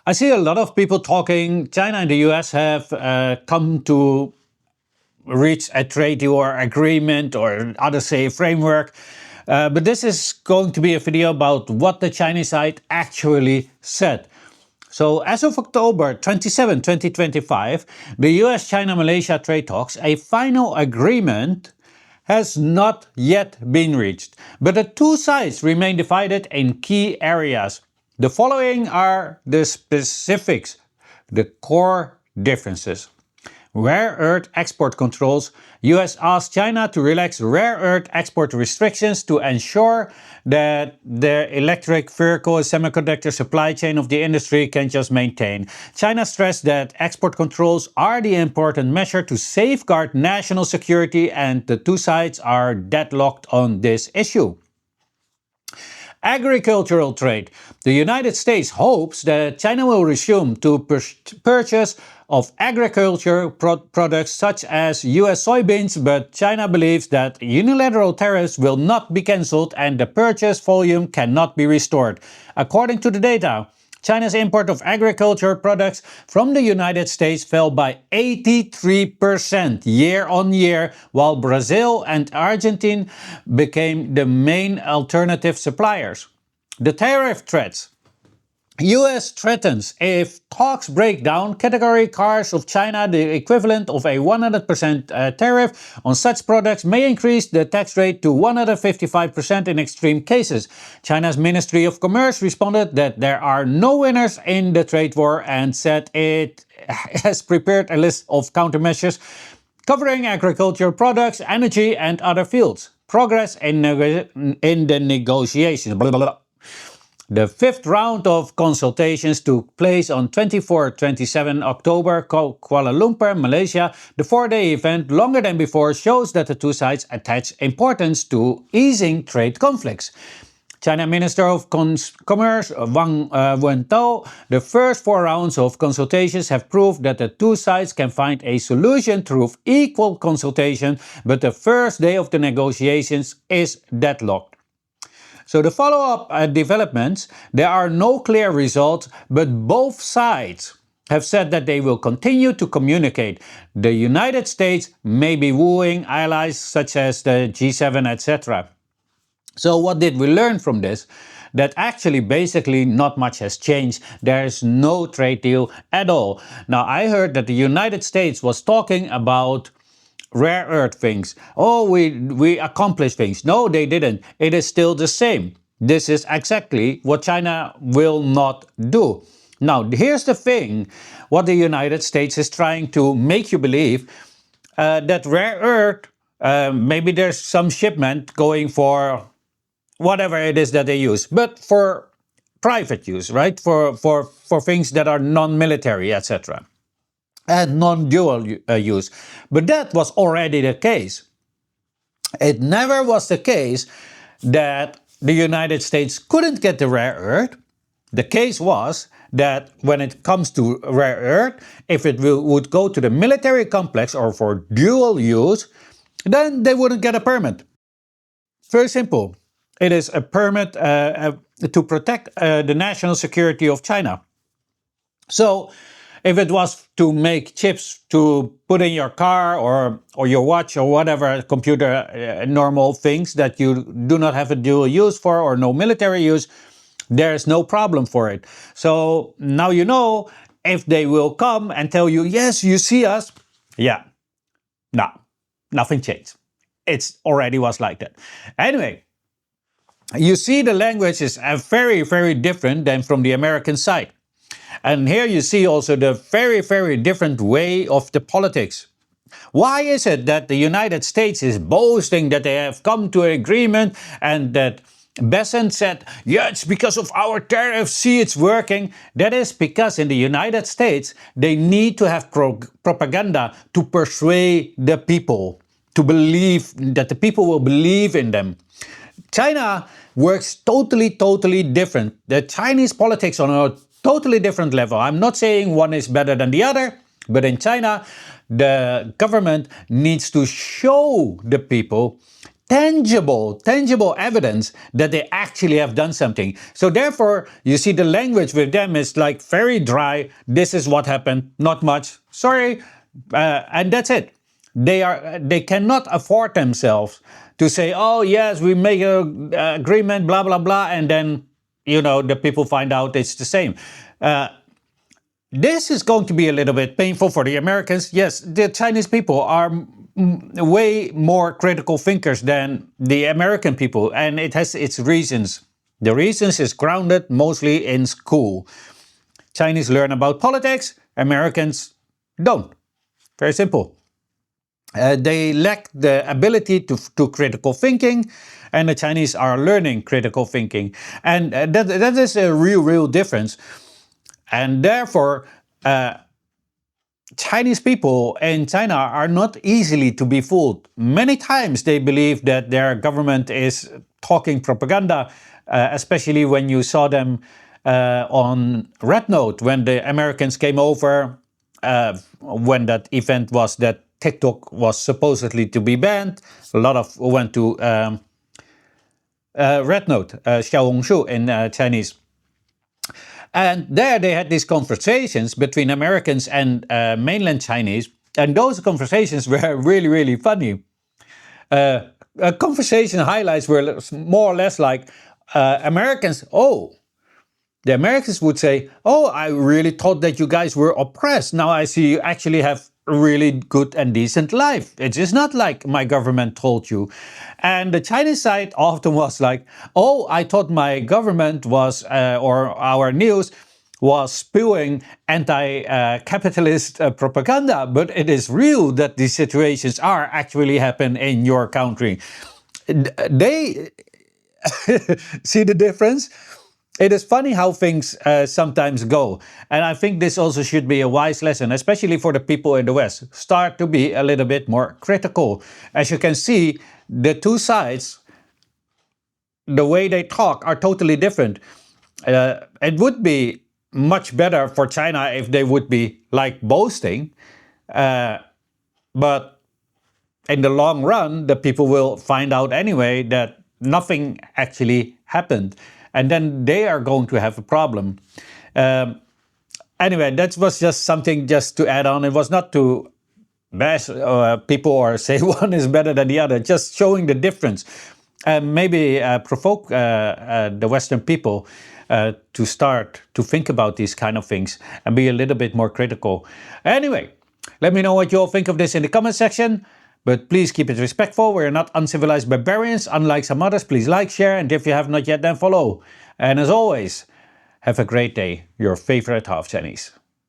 I see a lot of people talking. China and the US have come to reach a trade deal or agreement, or others say framework. But this is going to be a video about what the Chinese side actually said. So as of October 27, 2025, the US-China-Malaysia trade talks, a final agreement has not yet been reached. But the two sides remain divided in key areas. The following are the specifics, the core differences. Rare earth export controls. US asked China to relax rare earth export restrictions to ensure that the electric vehicle and semiconductor supply chain of the industry can just maintain. China stressed that export controls are the important measure to safeguard national security, and the two sides are deadlocked on this issue. Agricultural trade. The United States hopes that China will resume to purchase of agriculture products such as US soybeans, but China believes that unilateral tariffs will not be cancelled and the purchase volume cannot be restored. According to the data, China's import of agriculture products from the United States fell by 83% year-on-year, while Brazil and Argentina became the main alternative suppliers. The tariff threats. US threatens if talks break down, category cars of China, the equivalent of a 100% tariff on such products, may increase the tax rate to 155% in extreme cases. China's Ministry of Commerce responded that there are no winners in the trade war and said it has prepared a list of countermeasures covering agricultural products, energy and other fields. Progress in the negotiations. Blah, blah, blah. The fifth round of consultations took place on 24-27 October, Kuala Lumpur, Malaysia. The four-day event, longer than before, shows that the two sides attach importance to easing trade conflicts. China Minister of Commerce Wang Wentao, the first four rounds of consultations have proved that the two sides can find a solution through equal consultation, but the first day of the negotiations is deadlocked. So the follow-up developments, there are no clear results, but both sides have said that they will continue to communicate. The United States may be wooing allies such as the G7, etc. So what did we learn from this? That actually basically not much has changed. There is no trade deal at all. Now I heard that the United States was talking about rare earth things. Oh, we accomplished things. No, they didn't. It is still the same. This is exactly what China will not do. Now, here's the thing. What the United States is trying to make you believe, that rare earth, maybe there's some shipment going for whatever it is that they use, but for private use, right? For things that are non-military, etc. and non-dual use. But that was already the case. It never was the case that the United States couldn't get the rare earth. The case was that when it comes to rare earth, if it would go to the military complex or for dual use, then they wouldn't get a permit. Very simple. It is a permit to protect the national security of China. So if it was to make chips to put in your car or your watch or whatever computer normal things that you do not have a dual use for or no military use, there's no problem for it. So now you know if they will come and tell you, yes, you see us. Yeah, no, nothing changed. It already was like that. Anyway, you see the language is very, very different than from the American side. And here you see also the very, very different way of the politics. Why is it that the United States is boasting that they have come to an agreement and that Besant said, yeah, it's because of our tariffs, see it's working? That is because in the United States, they need to have propaganda to persuade the people, to believe that the people will believe in them. China works totally different. The Chinese politics on a totally different level. I'm not saying one is better than the other, but in China, the government needs to show the people tangible evidence that they actually have done something. So therefore, you see the language with them is like very dry. This is what happened, not much. Sorry, and that's it. They cannot afford themselves to say, oh yes, we make an agreement, blah blah blah, and then the people find out it's the same. This is going to be a little bit painful for the Americans. Yes, the Chinese people are way more critical thinkers than the American people, and it has its reasons. The reasons is grounded mostly in school. Chinese learn about politics, Americans don't. Very simple. They lack the ability to critical thinking, and the Chinese are learning critical thinking. And that is a real difference. And therefore, Chinese people in China are not easily to be fooled. Many times they believe that their government is talking propaganda, especially when you saw them on Red Note, when the Americans came over, when that event was that TikTok was supposedly to be banned. A lot of went to Red Note, 小红书 in Chinese. And there they had these conversations between Americans and mainland Chinese. And those conversations were really funny. Conversation highlights were more or less like the Americans would say, oh, I really thought that you guys were oppressed. Now I see you actually have a really good and decent life. It is not like my government told you. And the Chinese side often was like, oh, I thought my government was, or our news was spewing anti-capitalist propaganda, but it is real that these situations are actually happen in your country. They see the difference? It is funny how things sometimes go. And I think this also should be a wise lesson, especially for the people in the West. Start to be a little bit more critical. As you can see, the two sides, the way they talk are totally different. It would be much better for China if they would be like boasting. But in the long run, the people will find out anyway that nothing actually happened. And then they are going to have a problem. Anyway, that was just something just to add on. It was not to bash people or say one is better than the other, just showing the difference. Maybe provoke the Western people to start to think about these kind of things and be a little bit more critical. Anyway, let me know what you all think of this in the comment section. But please keep it respectful. We're not uncivilized barbarians. Unlike some others, please like, share, and if you have not yet, then follow. And as always, have a great day. Your favorite half Chinese.